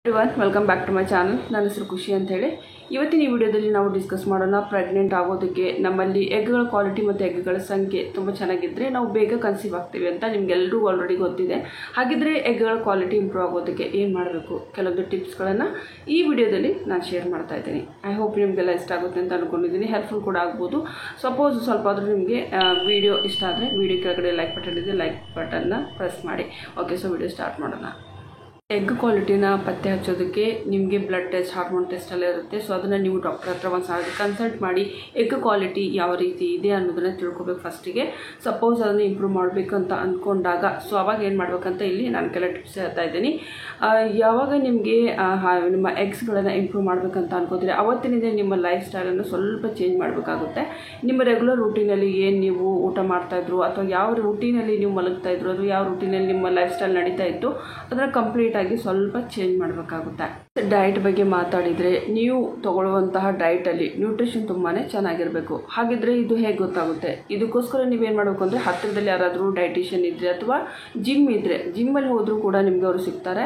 everyone, welcome back to my channel. ನಾನು ಹೆಸರು ಖುಷಿ ಅಂತ ಹೇಳಿ ಇವತ್ತಿನ ಈ ವಿಡಿಯೋದಲ್ಲಿ ನಾವು ಡಿಸ್ಕಸ್ ಮಾಡೋಣ ಪ್ರೆಗ್ನೆಂಟ್ ಆಗೋದಕ್ಕೆ ನಮ್ಮಲ್ಲಿ ಎಗ್ಗಳ ಕ್ವಾಲಿಟಿ ಮತ್ತು ಎಗ್ಗಳ ಸಂಖ್ಯೆ ತುಂಬ ಚೆನ್ನಾಗಿದ್ದರೆ ನಾವು ಬೇಗ ಕನ್ಸೀವ್ ಆಗ್ತೀವಿ ಅಂತ ನಿಮಗೆಲ್ಲರಿಗೂ ಆಲ್ರೆಡಿ ಗೊತ್ತಿದೆ. ಹಾಗಿದ್ರೆ ಎಗ್ಗಳ ಕ್ವಾಲಿಟಿ ಇಂಪ್ರೂವ್ ಆಗೋದಕ್ಕೆ ಏನು ಮಾಡಬೇಕು ಕೆಲವೊಂದು ಟಿಪ್ಸ್ಗಳನ್ನು ಈ ವಿಡಿಯೋದಲ್ಲಿ ನಾನು ಶೇರ್ ಮಾಡ್ತಾ ಇದ್ದೀನಿ. ಐ ಹೋಪ್ ನಿಮಗೆಲ್ಲ ಇಷ್ಟ ಆಗುತ್ತೆ ಅಂತ ಅಂದ್ಕೊಂಡಿದ್ದೀನಿ. ಹೆಲ್ಪ್ಫುಲ್ ಕೂಡ ಆಗ್ಬೋದು. ಸಪೋಸ್ ಸ್ವಲ್ಪ ಆದರೂ ನಿಮಗೆ ವಿಡಿಯೋ ಇಷ್ಟ ಆದರೆ ವಿಡಿಯೋ ಕೆಳಗಡೆ ಲೈಕ್ ಬಟನ್ ಇದೆ, ಲೈಕ್ ಬಟನ್ನ ಪ್ರೆಸ್ ಮಾಡಿ. ಓಕೆ, ಸೊ ವಿಡಿಯೋ ಸ್ಟಾರ್ಟ್ ಮಾಡೋಣ. ಎಗ್ ಕ್ವಾಲಿಟಿನ ಪತ್ತೆ ಹಚ್ಚೋದಕ್ಕೆ ನಿಮಗೆ ಬ್ಲಡ್ ಟೆಸ್ಟ್, ಹಾರ್ಮೋನ್ ಟೆಸ್ಟ್ ಎಲ್ಲ ಇರುತ್ತೆ. ಸೊ ಅದನ್ನು ನೀವು ಡಾಕ್ಟರ್ ಹತ್ರ ಒಂದು ಸಾರಿ ಕನ್ಸಲ್ಟ್ ಮಾಡಿ ಎಗ್ ಕ್ವಾಲಿಟಿ ಯಾವ ರೀತಿ ಇದೆ ಅನ್ನೋದನ್ನು ತಿಳ್ಕೊಬೇಕು ಫಸ್ಟಿಗೆ. ಸಪೋಸ್ ಅದನ್ನು ಇಂಪ್ರೂವ್ ಮಾಡಬೇಕು ಅಂತ ಅಂದ್ಕೊಂಡಾಗ ಸೊ ಅವಾಗ ಏನು ಮಾಡಬೇಕಂತ ಇಲ್ಲಿ ನಾನು ಕೆಲ ಟಿಪ್ಸ್ ಹೇಳ್ತಾ ಇದ್ದೀನಿ. ಯಾವಾಗ ನಿಮಗೆ ನಿಮ್ಮ ಎಗ್ಸ್ಗಳನ್ನು ಇಂಪ್ರೂವ್ ಮಾಡಬೇಕಂತ ಅನ್ಕೋತೀರಿ ಅವತ್ತಿನಿಂದ ನಿಮ್ಮ ಲೈಫ್ ಸ್ಟೈಲನ್ನು ಸ್ವಲ್ಪ ಚೇಂಜ್ ಮಾಡಬೇಕಾಗುತ್ತೆ. ನಿಮ್ಮ ರೆಗ್ಯುಲರ್ ರೂಟೀನಲ್ಲಿ ಏನು ನೀವು ಊಟ ಮಾಡ್ತಾಯಿದ್ರು ಅಥವಾ ಯಾವ ರೂಟೀನಲ್ಲಿ ನೀವು ಮಲಗ್ತಾಯಿದ್ರು ಅಥವಾ ಯಾವ ರೂಟೀನಲ್ಲಿ ನಿಮ್ಮ ಲೈಫ್ ಸ್ಟೈಲ್ ನಡೀತಾ ಇತ್ತು ಅದನ್ನು ಕಂಪ್ಲೀಟ್ ಆಗಿ ಸ್ವಲ್ಪ ಚೇಂಜ್ ಮಾಡಬೇಕಾಗುತ್ತೆ. ಡಯಟ್ ಬಗ್ಗೆ ಮಾತಾಡಿದರೆ ನೀವು ತಗೊಳ್ಳುವಂತಹ ಡಯಟಲ್ಲಿ ನ್ಯೂಟ್ರಿಷನ್ ತುಂಬಾ ಚೆನ್ನಾಗಿರಬೇಕು. ಹಾಗಿದ್ರೆ ಇದು ಹೇಗೆ ಗೊತ್ತಾಗುತ್ತೆ? ಇದಕ್ಕೋಸ್ಕರ ನೀವೇನು ಮಾಡಬೇಕು ಅಂದರೆ ಹತ್ತಿರದಲ್ಲಿ ಯಾರಾದರೂ ಡಯಟಿಷಿಯನ್ ಇದ್ದರೆ ಅಥವಾ ಜಿಮ್ ಇದ್ದರೆ ಜಿಮ್ಮಲ್ಲಿ ಹೋದರೂ ಕೂಡ ನಿಮಗೆ ಅವರು ಸಿಗ್ತಾರೆ.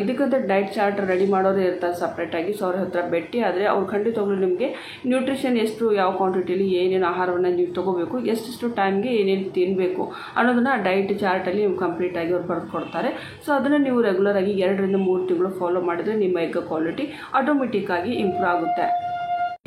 ಇದಕ್ಕಂತ ಡಯಟ್ ಚಾರ್ಟ್ ರೆಡಿ ಮಾಡೋರು ಇರ್ತಾರೆ ಸಪ್ರೇಟಾಗಿ. ಸೊ ಅವ್ರ ಹತ್ರ ಭೇಟಿ ಆದರೆ ಅವ್ರು ಖಂಡಿತವಾಗ್ಲೂ ನಿಮಗೆ ನ್ಯೂಟ್ರಿಷನ್ ಎಷ್ಟು ಯಾವ ಕ್ವಾಂಟಿಟಿಲಿ ಏನೇನು ಆಹಾರವನ್ನು ನೀವು ತೊಗೋಬೇಕು, ಎಷ್ಟೆಷ್ಟು ಟೈಮ್ಗೆ ಏನೇನು ತಿನ್ನಬೇಕು ಅನ್ನೋದನ್ನು ಡಯಟ್ ಚಾರ್ಟಲ್ಲಿ ನೀವು ಕಂಪ್ಲೀಟಾಗಿ ಅವ್ರು ಬರೆದು ಕೊಡ್ತಾರೆ. ಸೊ ಅದನ್ನು ನೀವು ರೆಗ್ಯುಲರ್ ಆಗಿ 2 ರಿಂದ 3 ತಿಂಗಳು ಫಾಲೋ ಮಾಡಿದರೆ ನಿಮ್ಮ ಎಗ್ ಕ್ವಾಲಿಟಿ ಆಟೋಮೆಟಿಕ್ ಆಗಿ ಇಂಪ್ರೂವ್ ಆಗುತ್ತೆ.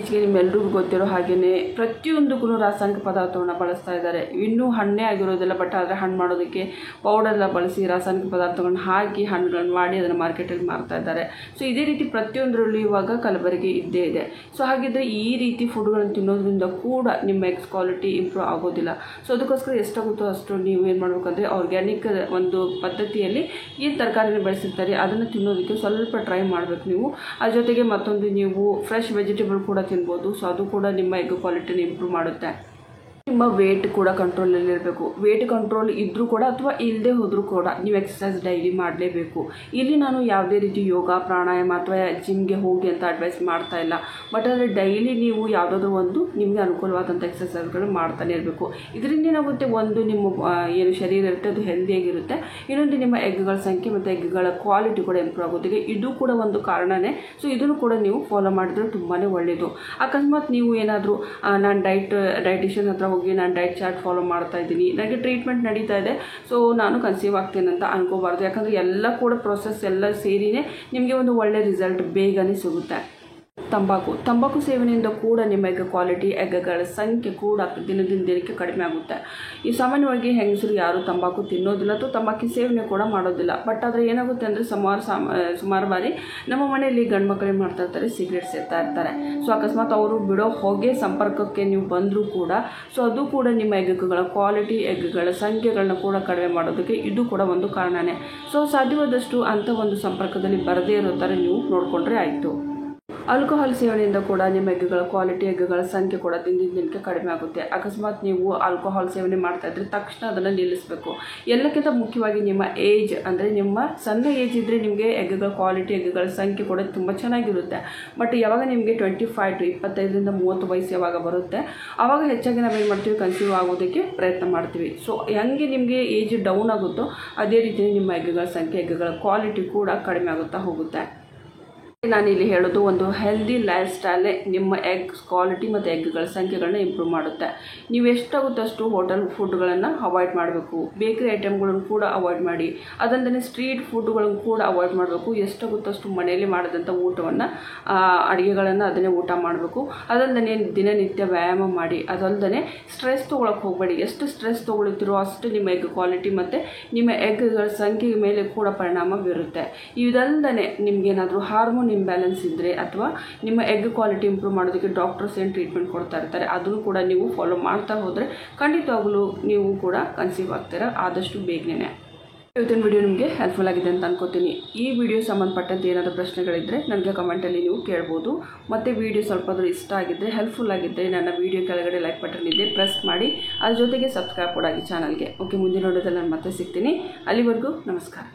ಈಚೆಗೆ ನಿಮ್ಮೆಲ್ಲರಿಗೂ ಗೊತ್ತಿರೋ ಹಾಗೆಯೇ ಪ್ರತಿಯೊಂದಕ್ಕೂ ರಾಸಾಯನಿಕ ಪದಾರ್ಥವನ್ನು ಬಳಸ್ತಾ ಇದ್ದಾರೆ. ಇನ್ನೂ ಹಣ್ಣೇ ಆಗಿರೋದಿಲ್ಲ, ಬಟ್ ಆದರೆ ಹಣ್ಣು ಮಾಡೋದಕ್ಕೆ ಪೌಡರೆಲ್ಲ ಬಳಸಿ ರಾಸಾಯನಿಕ ಪದಾರ್ಥಗಳನ್ನ ಹಾಕಿ ಹಣ್ಣುಗಳನ್ನು ಮಾಡಿ ಅದನ್ನು ಮಾರ್ಕೆಟಲ್ಲಿ ಮಾರ್ತಾ ಇದ್ದಾರೆ. ಸೊ ಇದೇ ರೀತಿ ಪ್ರತಿಯೊಂದರಲ್ಲೂ ಇವಾಗ ಕಲಬೆರಕೆ ಇದ್ದೇ ಇದೆ. ಸೊ ಹಾಗಿದ್ರೆ ಈ ರೀತಿ ಫುಡ್ಗಳನ್ನು ತಿನ್ನೋದ್ರಿಂದ ಕೂಡ ನಿಮ್ಮ ಎಗ್ಸ್ ಕ್ವಾಲಿಟಿ ಇಂಪ್ರೂವ್ ಆಗೋದಿಲ್ಲ. ಸೊ ಅದಕ್ಕೋಸ್ಕರ ಎಷ್ಟಾಗುತ್ತೋ ಅಷ್ಟು ನೀವು ಏನು ಮಾಡಬೇಕಂದ್ರೆ ಆರ್ಗ್ಯಾನಿಕ್ ಒಂದು ಪದ್ಧತಿಯಲ್ಲಿ ಏನು ತರಕಾರಿನ ಬೆಳೆಸಿರ್ತಾರೆ ಅದನ್ನು ತಿನ್ನೋದಕ್ಕೆ ಸ್ವಲ್ಪ ಟ್ರೈ ಮಾಡಬೇಕು ನೀವು. ಅದ್ರ ಜೊತೆಗೆ ಮತ್ತೊಂದು ನೀವು ಫ್ರೆಶ್ ವೆಜಿಟೇಬಲ್ ಕೂಡ ತಿನ್ಬೋದು. ಸೊ ಅದು ಕೂಡ ನಿಮ್ಮ ಎಗ್ ಕ್ವಾಲಿಟಿನ ಇಂಪ್ರೂವ್ ಮಾಡುತ್ತೆ. ನಿಮ್ಮ ವೇಟ್ ಕೂಡ ಕಂಟ್ರೋಲಲ್ಲಿರಬೇಕು. ವೇಟ್ ಕಂಟ್ರೋಲ್ ಇದ್ದರೂ ಕೂಡ ಅಥವಾ ಇಲ್ಲದೆ ಹೋದರೂ ಕೂಡ ನೀವು ಎಕ್ಸಸೈಸ್ ಡೈಲಿ ಮಾಡಲೇಬೇಕು. ಇಲ್ಲಿ ನಾನು ಯಾವುದೇ ರೀತಿ ಯೋಗ, ಪ್ರಾಣಾಯಾಮ ಅಥವಾ ಜಿಮ್ಗೆ ಹೋಗಿ ಅಂತ ಅಡ್ವೈಸ್ ಮಾಡ್ತಾ ಇಲ್ಲ. ಬಟ್ ಆದರೆ ಡೈಲಿ ನೀವು ಯಾವುದಾದ್ರೂ ಒಂದು ನಿಮಗೆ ಅನುಕೂಲವಾದಂಥ ಎಕ್ಸಸೈಸ್ಗಳು ಮಾಡ್ತಾನೆ ಇರಬೇಕು. ಇದರಿಂದ ಏನಾಗುತ್ತೆ, ಒಂದು ನಿಮ್ಮ ಏನು ಶರೀರ ಇರುತ್ತೆ ಅದು ಹೆಲ್ದಿಯಾಗಿರುತ್ತೆ. ಇನ್ನೊಂದು ನಿಮ್ಮ ಎಗ್ಗಳ ಸಂಖ್ಯೆ ಮತ್ತು ಎಗ್ಗಳ ಕ್ವಾಲಿಟಿ ಕೂಡ ಇಂಪ್ರೂವ್ ಆಗೋದಕ್ಕೆ ಇದು ಕೂಡ ಒಂದು ಕಾರಣನೇ. ಸೊ ಇದನ್ನು ಕೂಡ ನೀವು ಫಾಲೋ ಮಾಡಿದರೆ ತುಂಬಾ ಒಳ್ಳೆಯದು. ಅಕಸ್ಮಾತ್ ನೀವು ಏನಾದರೂ ನಾನು ಡಯಟಿಷಿಯನ್ ಹತ್ರ ಹೋಗಿ ನಾನು ಡಯಟ್ ಚಾರ್ಟ್ ಫಾಲೋ ಮಾಡ್ತಾ ಇದ್ದೀನಿ, ನನಗೆ ಟ್ರೀಟ್ಮೆಂಟ್ ನಡೀತಾ ಇದೆ, ಸೊ ನಾನು ಕನ್ಸೀವ್ ಆಗ್ತೇನೆ ಅಂತ ಅನ್ಕೋಬಾರ್ದು. ಯಾಕಂದರೆ ಎಲ್ಲ ಕೂಡ ಪ್ರೊಸೆಸ್ ಎಲ್ಲ ಸೇರಿನೇ ನಿಮಗೆ ಒಂದು ಒಳ್ಳೆ ರಿಸಲ್ಟ್ ಬೇಗನೆ ಸಿಗುತ್ತೆ. ತಂಬಾಕು ಸೇವನೆಯಿಂದ ಕೂಡ ನಿಮ್ಮ ಎಗ್ ಕ್ವಾಲಿಟಿ, ಎಗ್ಗಳ ಸಂಖ್ಯೆ ಕೂಡ ದಿನದಿಂದ ದಿನಕ್ಕೆ ಕಡಿಮೆ ಆಗುತ್ತೆ. ಈ ಸಾಮಾನ್ಯವಾಗಿ ಹೆಂಗಸರು ಯಾರು ತಂಬಾಕು ತಿನ್ನೋದಿಲ್ಲ ಅಥವಾ ತಂಬಾಕು ಸೇವನೆ ಕೂಡ ಮಾಡೋದಿಲ್ಲ. ಬಟ್ ಆದರೆ ಏನಾಗುತ್ತೆ ಅಂದರೆ ಸುಮಾರು ಬಾರಿ ನಮ್ಮ ಮನೆಯಲ್ಲಿ ಗಂಡು ಮಕ್ಕಳು ಏನು ಮಾಡ್ತಾ ಇರ್ತಾರೆ, ಸಿಗರೇಟ್ ಸೇರ್ತಾ ಇರ್ತಾರೆ. ಸೊ ಅಕಸ್ಮಾತ್ ಅವರು ಬಿಡೋ ಹೊಗೆ ಸಂಪರ್ಕಕ್ಕೆ ನೀವು ಬಂದರೂ ಕೂಡ ಸೊ ಅದು ಕೂಡ ನಿಮ್ಮ ಎಗ್ಗಳ ಕ್ವಾಲಿಟಿ, ಎಗ್ಗಳ ಸಂಖ್ಯೆಗಳನ್ನ ಕೂಡ ಕಡಿಮೆ ಮಾಡೋದಕ್ಕೆ ಇದು ಕೂಡ ಒಂದು ಕಾರಣನೇ. ಸೊ ಸಾಧ್ಯವಾದಷ್ಟು ಅಂಥ ಒಂದು ಸಂಪರ್ಕದಲ್ಲಿ ಬರದೇ ಇರೋ ಥರ ನೀವು ನೋಡಿಕೊಂಡ್ರೆ ಆಯಿತು. ಆಲ್ಕೋಹಾಲ್ ಸೇವನೆಯಿಂದ ಕೂಡ ನಿಮ್ಮ ಎಗ್ಗಳ ಕ್ವಾಲಿಟಿ, ಎಗ್ಗಳ ಸಂಖ್ಯೆ ಕೂಡ ದಿನದಿಂದ ದಿನಕ್ಕೆ ಕಡಿಮೆ ಆಗುತ್ತೆ. ಅಕಸ್ಮಾತ್ ನೀವು ಆಲ್ಕೋಹಾಲ್ ಸೇವನೆ ಮಾಡ್ತಾ ಇದ್ರೆ ತಕ್ಷಣ ಅದನ್ನು ನಿಲ್ಲಿಸಬೇಕು. ಎಲ್ಲಕ್ಕಿಂತ ಮುಖ್ಯವಾಗಿ ನಿಮ್ಮ ಏಜ್ ಅಂದರೆ ನಿಮ್ಮ ಸಣ್ಣ ಏಜ್ ಇದ್ದರೆ ನಿಮಗೆ ಎಗ್ಗಳ ಕ್ವಾಲಿಟಿ, ಎಗ್ಗಳ ಸಂಖ್ಯೆ ಕೂಡ ತುಂಬ ಚೆನ್ನಾಗಿರುತ್ತೆ. ಬಟ್ ಯಾವಾಗ ನಿಮಗೆ 25 to 25ರಿಂದ 30 ವಯಸ್ಸು ಯಾವಾಗ ಬರುತ್ತೆ ಆವಾಗ ಹೆಚ್ಚಾಗಿ ನಾವೇನು ಮಾಡ್ತೀವಿ, ಕನ್ಸೀವ್ ಆಗೋದಕ್ಕೆ ಪ್ರಯತ್ನ ಮಾಡ್ತೀವಿ. ಸೊ ಹೆಂಗೆ ನಿಮಗೆ ಏಜ್ ಡೌನ್ ಆಗುತ್ತೋ ಅದೇ ರೀತಿ ನಿಮ್ಮ ಎಗ್ಗಳ ಸಂಖ್ಯೆ, ಎಗ್ಗಳ ಕ್ವಾಲಿಟಿ ಕೂಡ ಕಡಿಮೆ ಆಗುತ್ತಾ ಹೋಗುತ್ತೆ. ನಾನಿಲ್ಲಿ ಹೇಳೋದು ಒಂದು ಹೆಲ್ದಿ ಲೈಫ್ ಸ್ಟೈಲೇ ನಿಮ್ಮ ಎಗ್ ಕ್ವಾಲಿಟಿ ಮತ್ತು ಎಗ್ಗಳ ಸಂಖ್ಯೆಗಳನ್ನ ಇಂಪ್ರೂವ್ ಮಾಡುತ್ತೆ. ನೀವು ಎಷ್ಟಾಗುತ್ತೋ ಅಷ್ಟು ಹೋಟೆಲ್ ಫುಡ್ಗಳನ್ನು ಅವಾಯ್ಡ್ ಮಾಡಬೇಕು. ಬೇಕರಿ ಐಟಮ್ಗಳನ್ನು ಕೂಡ ಅವಾಯ್ಡ್ ಮಾಡಿ. ಅದಲ್ಲದೆ ಸ್ಟ್ರೀಟ್ ಫುಡ್ಗಳನ್ನು ಕೂಡ ಅವಾಯ್ಡ್ ಮಾಡಬೇಕು. ಎಷ್ಟಾಗುತ್ತೋ ಅಷ್ಟು ಮನೆಯಲ್ಲಿ ಮಾಡಿದಂಥ ಊಟವನ್ನು, ಅಡುಗೆಗಳನ್ನು ಅದನ್ನೇ ಊಟ ಮಾಡಬೇಕು. ಅದಲ್ಲದೆ ದಿನನಿತ್ಯ ವ್ಯಾಯಾಮ ಮಾಡಿ. ಅದಲ್ಲದೆ ಸ್ಟ್ರೆಸ್ ತೊಗೊಳಕ್ಕೆ ಹೋಗಬೇಡಿ. ಎಷ್ಟು ಸ್ಟ್ರೆಸ್ ತೊಗೊಳ್ತಿರೋ ಅಷ್ಟು ನಿಮ್ಮ ಎಗ್ ಕ್ವಾಲಿಟಿ ಮತ್ತು ನಿಮ್ಮ ಎಗ್ಗಳ ಸಂಖ್ಯೆ ಮೇಲೆ ಕೂಡ ಪರಿಣಾಮ ಬೀರುತ್ತೆ. ಇದಲ್ಲದೆ ನಿಮಗೇನಾದರೂ ಹಾರ್ಮೋನ್ ಇಂಬ್ಯಾಲೆನ್ಸ್ ಇದ್ದರೆ ಅಥವಾ ನಿಮ್ಮ ಎಗ್ ಕ್ವಾಲಿಟಿ ಇಂಪ್ರೂವ್ ಮಾಡೋದಕ್ಕೆ ಡಾಕ್ಟರ್ಸ್ ಏನು ಟ್ರೀಟ್ಮೆಂಟ್ ಕೊಡ್ತಾ ಇರ್ತಾರೆ ಅದನ್ನು ಕೂಡ ನೀವು ಫಾಲೋ ಮಾಡ್ತಾ ಹೋದರೆ ಖಂಡಿತವಾಗಲೂ ನೀವು ಕೂಡ ಕನ್ಸೀವ್ ಆಗ್ತೀರಾ ಆದಷ್ಟು ಬೇಗನೆ. ಇವತ್ತಿನ ವಿಡಿಯೋ ನಿಮಗೆ ಹೆಲ್ಪ್ಫುಲ್ ಆಗಿದೆ ಅಂತ ಅನ್ಕೋತೀನಿ. ಈ ವಿಡಿಯೋ ಸಂಬಂಧಪಟ್ಟಂತೆ ಏನಾದರೂ ಪ್ರಶ್ನೆಗಳಿದ್ದರೆ ನನಗೆ ಕಮೆಂಟಲ್ಲಿ ನೀವು ಕೇಳ್ಬೋದು. ಮತ್ತು ವಿಡಿಯೋ ಸ್ವಲ್ಪಾದರೂ ಇಷ್ಟ ಆಗಿದ್ದರೆ, ಹೆಲ್ಪ್ಫುಲ್ ಆಗಿದ್ದರೆ ನನ್ನ ವಿಡಿಯೋ ಕೆಳಗಡೆ ಲೈಕ್ ಬಟನ್ ಇದೆ, ಪ್ರೆಸ್ ಮಾಡಿ. ಅದ್ರ ಜೊತೆಗೆ ಸಬ್ಸ್ಕ್ರೈಬ್ ಕೂಡ ಆಗಿ ಚಾನಲ್ಗೆ. ಓಕೆ, ಮುಂದಿನ ವಿಡಿಯೋದಲ್ಲಿ ನಾನು ಮತ್ತೆ ಸಿಗ್ತೀನಿ. ಅಲ್ಲಿವರೆಗೂ ನಮಸ್ಕಾರ.